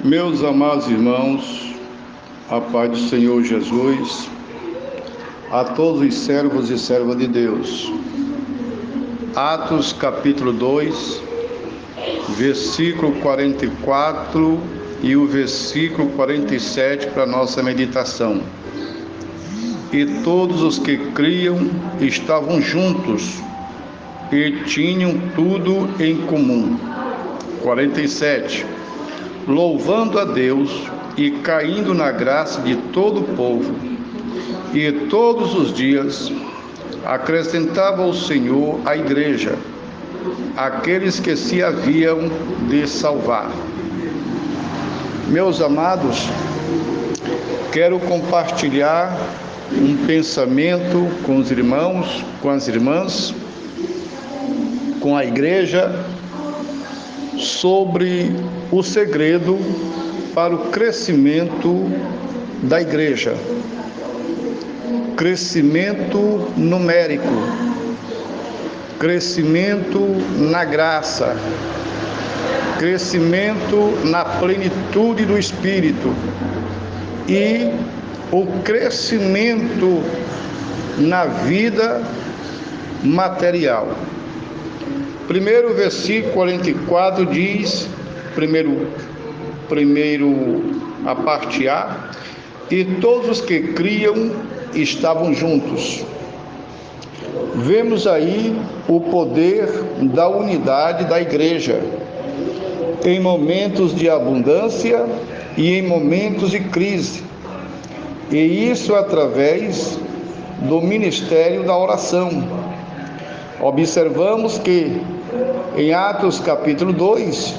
Meus amados irmãos, a paz do Senhor Jesus, a todos os servos e servas de Deus. Atos capítulo 2, versículo 44 e o versículo 47 para nossa meditação. E todos os que criam estavam juntos e tinham tudo em comum. 47. Louvando a Deus e caindo na graça de todo o povo. E todos os dias acrescentava o Senhor à igreja aqueles que se haviam de salvar. Meus amados, quero compartilhar um pensamento com os irmãos, com as irmãs, com a igreja, sobre o segredo para o crescimento da igreja. Crescimento numérico, crescimento na graça, crescimento na plenitude do Espírito e o crescimento na vida material. Primeiro versículo 44 diz, primeiro a parte A, e todos os que criam estavam juntos. Vemos aí o poder da unidade da igreja, em momentos de abundância e em momentos de crise, e isso através do ministério da oração. Observamos que em Atos capítulo 2,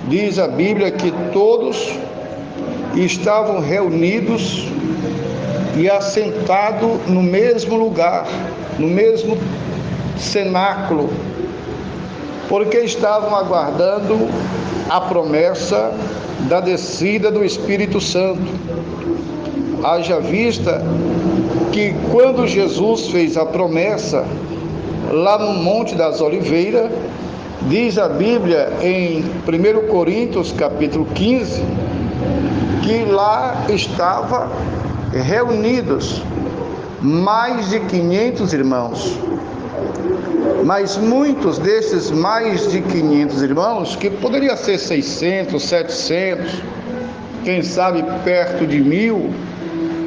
diz a Bíblia que todos estavam reunidos e assentados no mesmo lugar, no mesmo cenáculo, porque estavam aguardando a promessa da descida do Espírito Santo. Haja vista que quando Jesus fez a promessa lá no Monte das Oliveiras, diz a Bíblia em 1 Coríntios capítulo 15, que lá estava reunidos mais de 500 irmãos. Mas muitos desses mais de 500 irmãos, que poderia ser 600, 700, quem sabe perto de 1000,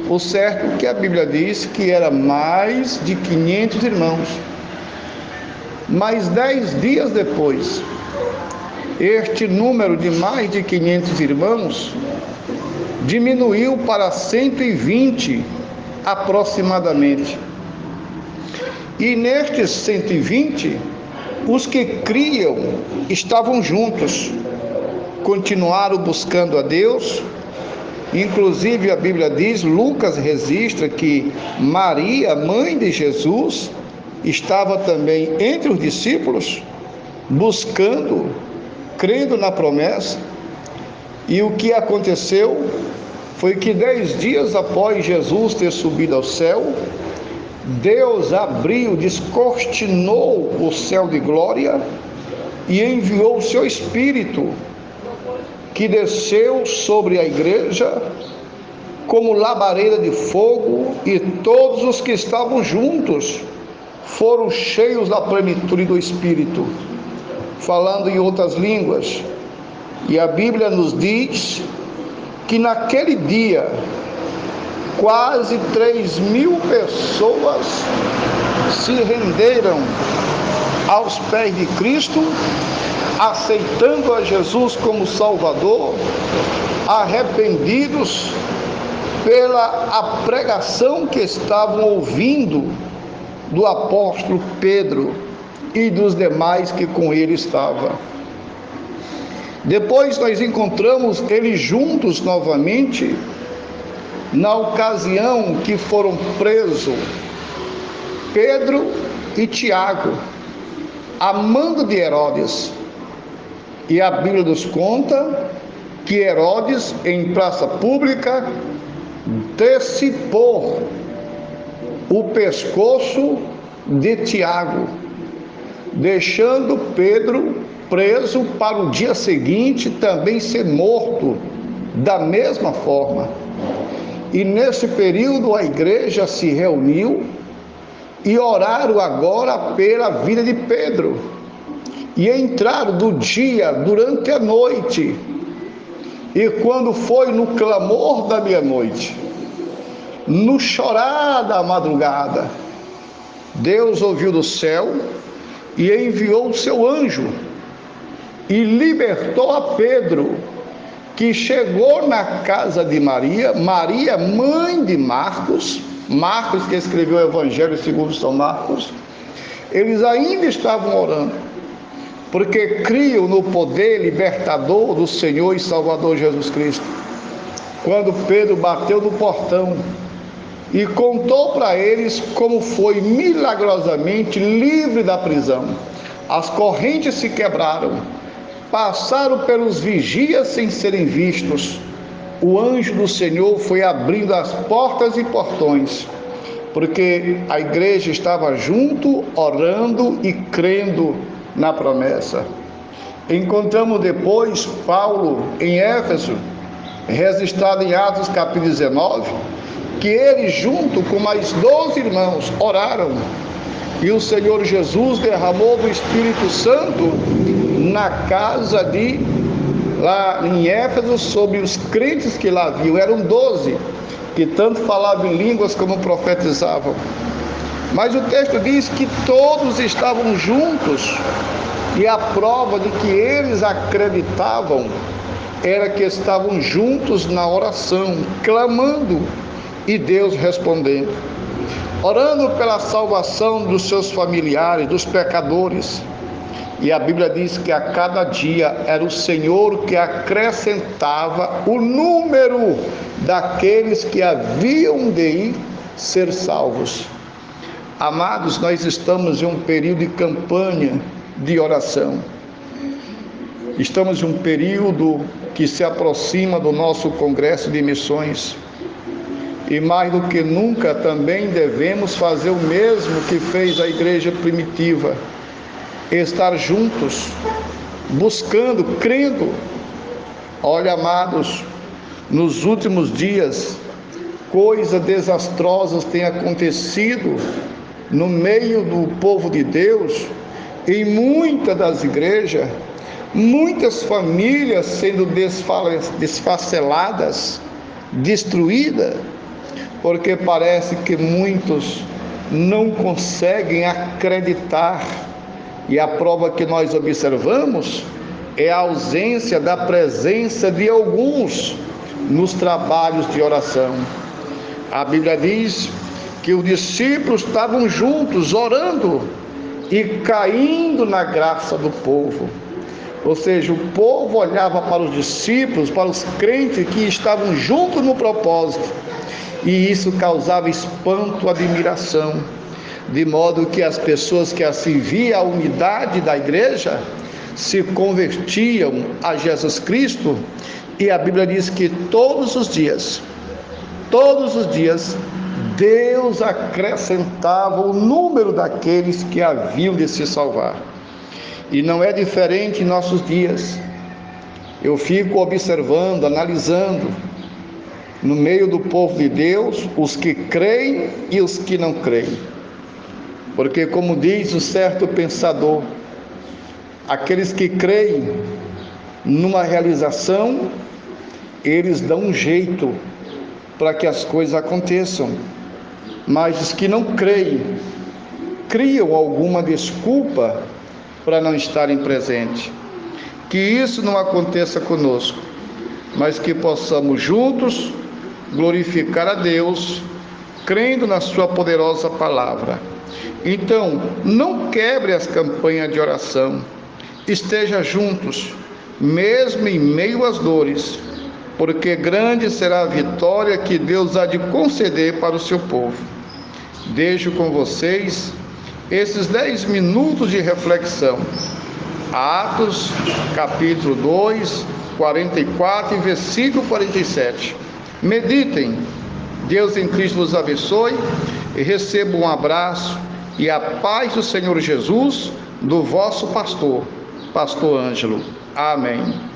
o certo é que a Bíblia diz que era mais de 500 irmãos. Mas 10 dias depois, este número de mais de 500 irmãos diminuiu para 120 aproximadamente. E nestes 120, os que criam estavam juntos, continuaram buscando a Deus. Inclusive a Bíblia diz, Lucas registra que Maria, mãe de Jesus, estava também entre os discípulos, buscando, crendo na promessa. E o que aconteceu foi que 10 dias após Jesus ter subido ao céu, Deus abriu, descortinou o céu de glória e enviou o seu Espírito, que desceu sobre a igreja como labareda de fogo, e todos os que estavam juntos foram cheios da plenitude do Espírito, falando em outras línguas. E a Bíblia nos diz que naquele dia, quase 3.000 pessoas se renderam aos pés de Cristo, aceitando a Jesus como Salvador, arrependidos pela pregação que estavam ouvindo do apóstolo Pedro e dos demais que com ele estavam. Depois nós encontramos eles juntos novamente, na ocasião que foram presos Pedro e Tiago, a mando de Herodes. E a Bíblia nos conta que Herodes, em praça pública, decepou o pescoço de Tiago, deixando Pedro preso para o dia seguinte também ser morto da mesma forma. E nesse período a igreja se reuniu e oraram agora pela vida de Pedro. E entraram do dia durante a noite. E quando foi no clamor da meia-noite, no chorar da madrugada, Deus ouviu do céu e enviou o seu anjo e libertou a Pedro, que chegou na casa de Maria, Maria, mãe de Marcos, Marcos que escreveu o Evangelho segundo São Marcos. Eles ainda estavam orando, porque criam no poder libertador do Senhor e Salvador Jesus Cristo. Quando Pedro bateu no portão e contou para eles como foi milagrosamente livre da prisão, as correntes se quebraram, passaram pelos vigias sem serem vistos. O anjo do Senhor foi abrindo as portas e portões, porque a igreja estava junto, orando e crendo na promessa. Encontramos depois Paulo em Éfeso, registrado em Atos capítulo 19, que ele junto com mais 12 irmãos oraram, e o Senhor Jesus derramou do Espírito Santo na casa lá em Éfeso sobre os crentes que lá haviam. Eram 12 que tanto falavam em línguas como profetizavam. Mas o texto diz que todos estavam juntos, e a prova de que eles acreditavam era que estavam juntos na oração, clamando, e Deus respondendo, orando pela salvação dos seus familiares, dos pecadores. E a Bíblia diz que a cada dia era o Senhor que acrescentava o número daqueles que haviam de ser salvos. Amados, nós estamos em um período de campanha de oração. Estamos em um período que se aproxima do nosso congresso de missões. E mais do que nunca também devemos fazer o mesmo que fez a igreja primitiva. Estar juntos, buscando, crendo. Olha, amados, nos últimos dias, coisas desastrosas têm acontecido no meio do povo de Deus, em muitas das igrejas, muitas famílias sendo desfaceladas, destruídas, porque parece que muitos não conseguem acreditar. E a prova que nós observamos é a ausência da presença de alguns nos trabalhos de oração. A Bíblia diz que os discípulos estavam juntos, orando e caindo na graça do povo. Ou seja, o povo olhava para os discípulos, para os crentes que estavam juntos no propósito, e isso causava espanto, admiração. De modo que as pessoas que assim viam a unidade da igreja se convertiam a Jesus Cristo, e a Bíblia diz que todos os dias, Deus acrescentava o número daqueles que haviam de se salvar. E não é diferente em nossos dias. Eu fico observando, analisando, no meio do povo de Deus, os que creem e os que não creem. Porque, como diz o certo pensador, aqueles que creem numa realização, eles dão um jeito para que as coisas aconteçam. Mas os que não creem, criam alguma desculpa para não estarem presentes. Que isso não aconteça conosco, mas que possamos juntos glorificar a Deus, crendo na sua poderosa palavra. Então, não quebre as campanhas de oração, esteja juntos, mesmo em meio às dores, porque grande será a vitória que Deus há de conceder para o seu povo. Deixo com vocês esses 10 minutos de reflexão. Atos, capítulo 2, 44 e versículo 47. Meditem. Deus em Cristo vos abençoe e receba um abraço e a paz do Senhor Jesus, do vosso pastor. Pastor Ângelo. Amém.